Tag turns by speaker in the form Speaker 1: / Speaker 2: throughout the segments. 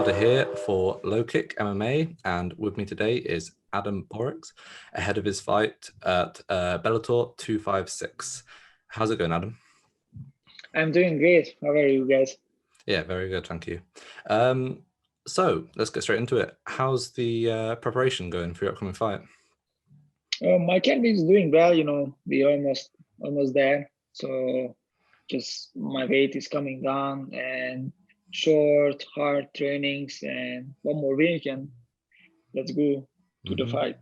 Speaker 1: Bonada here for LowKick MMA, and with me today is Adam Borics, ahead of his fight at Bellator 256. How's it going, Adam?
Speaker 2: I'm doing great. How are you guys?
Speaker 1: Yeah, very good, thank you. So let's get straight into it. How's the preparation going for your upcoming fight?
Speaker 2: My camp is doing well. We're almost there. So just my weight is coming down and short, hard trainings, and one more week, and let's go to the fight.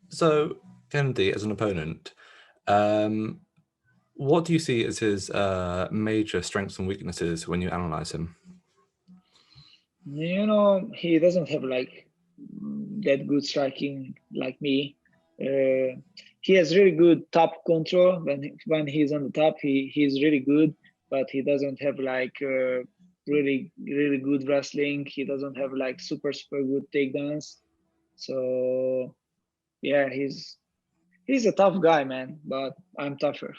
Speaker 1: So Kennedy as an opponent, what do you see as his major strengths and weaknesses when you analyze him?
Speaker 2: He doesn't have like that good striking like me. He has really good top control when he's on the top. He's really good, but he doesn't have like really good wrestling. He doesn't have like super good takedowns. So yeah, he's a tough guy, man. But I'm tougher.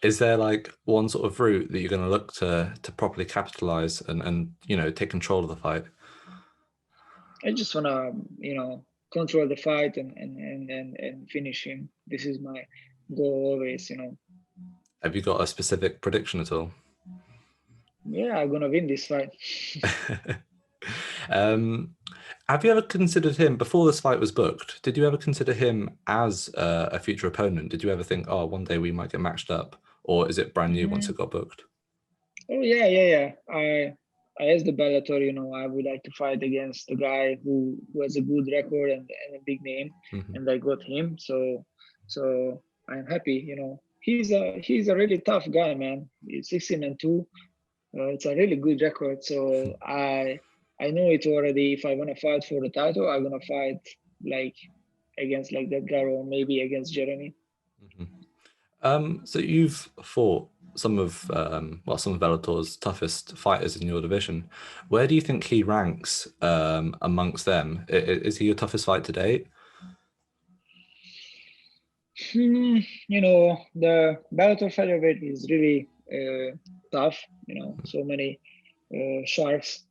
Speaker 1: Is there like one sort of route that you're going to look to properly capitalize and take control of the fight?
Speaker 2: I just wanna control the fight and finish him. This is my goal always.
Speaker 1: Have you got a specific prediction at all?
Speaker 2: Yeah, I'm gonna win this fight.
Speaker 1: Have you ever considered him before this fight was booked? Did you ever consider him as a future opponent? Did you ever think, oh, one day we might get matched up, or is it brand new once it got booked?
Speaker 2: Oh yeah. I asked the Bellator, I would like to fight against the guy who has a good record and a big name, and I got him. So I'm happy. He's a really tough guy, man. He's 16-2. It's a really good record. So I know it already. If I want to fight for the title, I'm gonna fight like against like that guy or maybe against Jeremy.
Speaker 1: So you've fought some of Bellator's toughest fighters in your division. Where do you think he ranks amongst them? Is he your toughest fight to date?
Speaker 2: The Bellator featherweight is really tough. So many sharks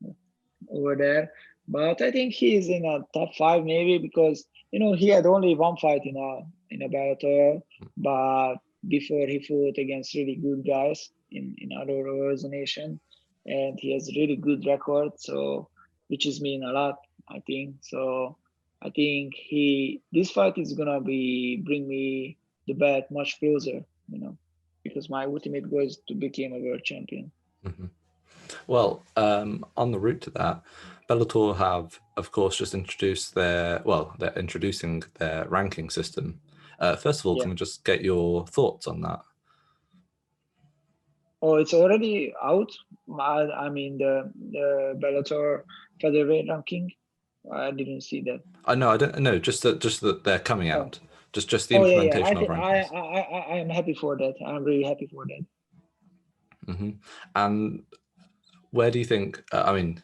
Speaker 2: over there. But I think he's in a top 5 maybe because he had only one fight in a Bellator, but before he fought against really good guys in other organization, and he has really good record, so which is mean a lot, I think. So I think this fight is gonna bring me the belt much closer, because my ultimate goal is to become a world champion.
Speaker 1: Well, on the route to that, Bellator have, of course, just introduced they're introducing their ranking system. First of all, can we just get your thoughts on that?
Speaker 2: Oh, it's already out. I mean, the Bellator featherweight ranking. I didn't see that.
Speaker 1: I don't know. Just that they're coming out. Just the implementation of rankings.
Speaker 2: I am happy for that. I'm really happy for that.
Speaker 1: And where do you think? I'm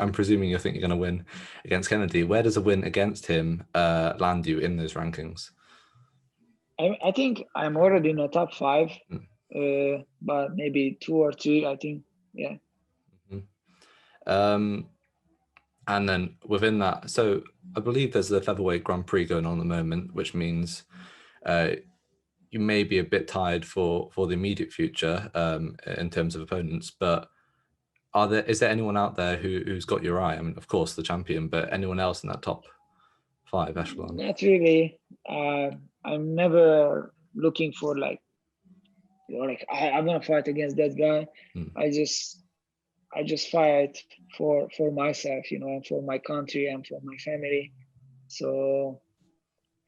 Speaker 1: presuming you think you're going to win against Kennedy. Where does a win against him land you in those rankings?
Speaker 2: I think I'm already in the top 5, but maybe 2 or 3. I think, yeah.
Speaker 1: And then within that, so I believe there's the featherweight Grand Prix going on at the moment, which means you may be a bit tired for the immediate future in terms of opponents. But is there anyone out there who's got your eye? I mean, of course, the champion, but anyone else in that top 5 echelon?
Speaker 2: Not really. I'm never looking for like I'm gonna fight against that guy. I just fight for myself, and for my country and for my family. So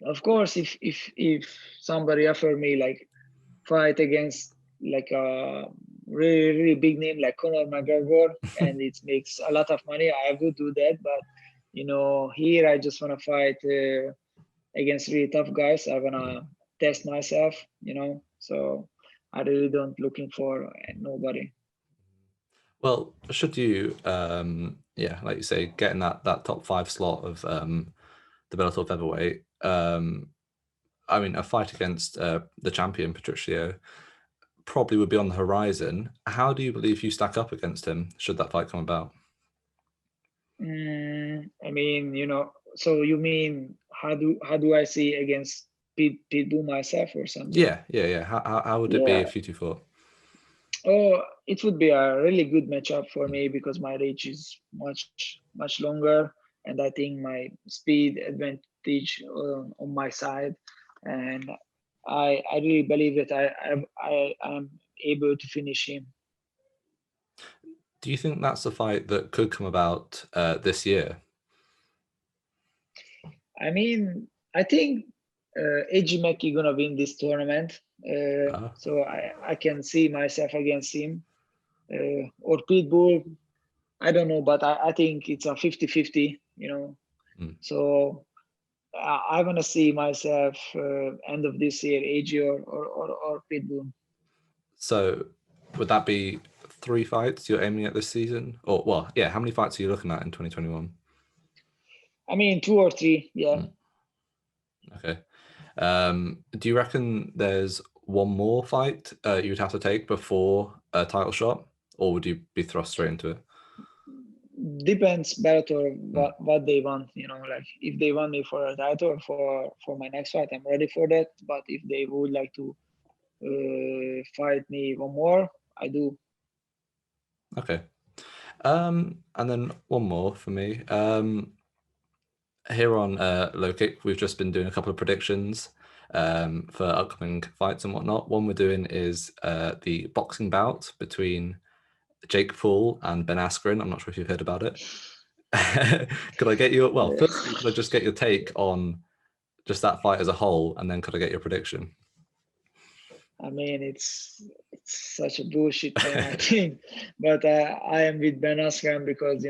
Speaker 2: of course, if somebody offer me like fight against like a really big name like Conor McGregor and it makes a lot of money, I would do that. But here I just want to fight against really tough guys. I want to test myself, so I really don't looking for nobody.
Speaker 1: Well, should you, like you say, get in that top 5 slot of the Bellator featherweight, I mean, a fight against the champion, Patricio, probably would be on the horizon. How do you believe you stack up against him should that fight come about?
Speaker 2: I mean, so you mean how do I see against Pitbull myself or something?
Speaker 1: Yeah. How would it be if you two fought?
Speaker 2: Oh, it would be a really good matchup for me because my reach is much longer, and I think my speed advantage on my side, and I really believe that I am able to finish him.
Speaker 1: Do you think that's a fight that could come about this year?
Speaker 2: I mean, I think AJ Mackey gonna win this tournament, so I can see myself against him or Pitbull. I don't know, but I think it's a 50-50, So I want to see myself end of this year, AJ or Pitbull.
Speaker 1: So would that be 3 fights you're aiming at this season? Or, well, yeah, how many fights are you looking at in 2021?
Speaker 2: I mean, 2 or 3, yeah.
Speaker 1: Okay. Do you reckon there's one more fight you would have to take before a title shot? Or would you be thrust straight into it?
Speaker 2: Depends Bellator what they want, like if they want me for a title for my next fight, I'm ready for that. But if they would like to fight me one more, I do.
Speaker 1: Okay. And then one more for me. Here on LowKick, we've just been doing a couple of predictions for upcoming fights and whatnot. One we're doing is the boxing bout between Jake Paul and Ben Askren. I'm not sure if you've heard about it. Could I get your, well, firstly, could I just get your take on just that fight as a whole, and then could I get your prediction?
Speaker 2: I mean, it's such a bullshit, man, I think. But I am with Ben Askren because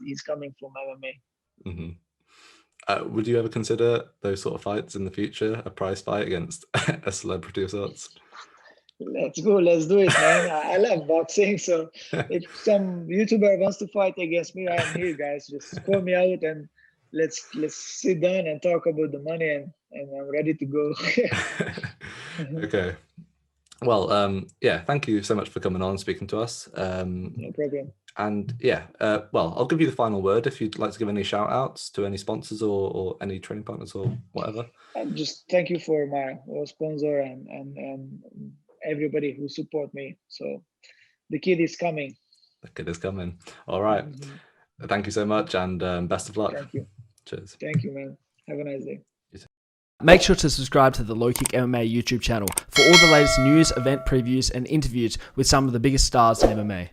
Speaker 2: he's coming from MMA.
Speaker 1: Mm-hmm. Would you ever consider those sort of fights in the future, a prize fight against a celebrity of sorts?
Speaker 2: Let's go, let's do it, man. I love boxing, so if some YouTuber wants to fight against me, I'm here, guys. Just call me out and let's sit down and talk about the money, and I'm ready to go.
Speaker 1: Okay. Well, yeah, thank you so much for coming on and speaking to us.
Speaker 2: No problem.
Speaker 1: And yeah, well, I'll give you the final word if you'd like to give any shout outs to any sponsors or any training partners or whatever.
Speaker 2: And just thank you for my sponsor and everybody who support me. So the kid is coming.
Speaker 1: The kid is coming. All right. Thank you so much, and best of luck.
Speaker 2: Thank you.
Speaker 1: Cheers.
Speaker 2: Thank you, man. Have a nice day.
Speaker 3: Make sure to subscribe to the LowKick MMA YouTube channel for all the latest news, event previews, and interviews with some of the biggest stars in MMA.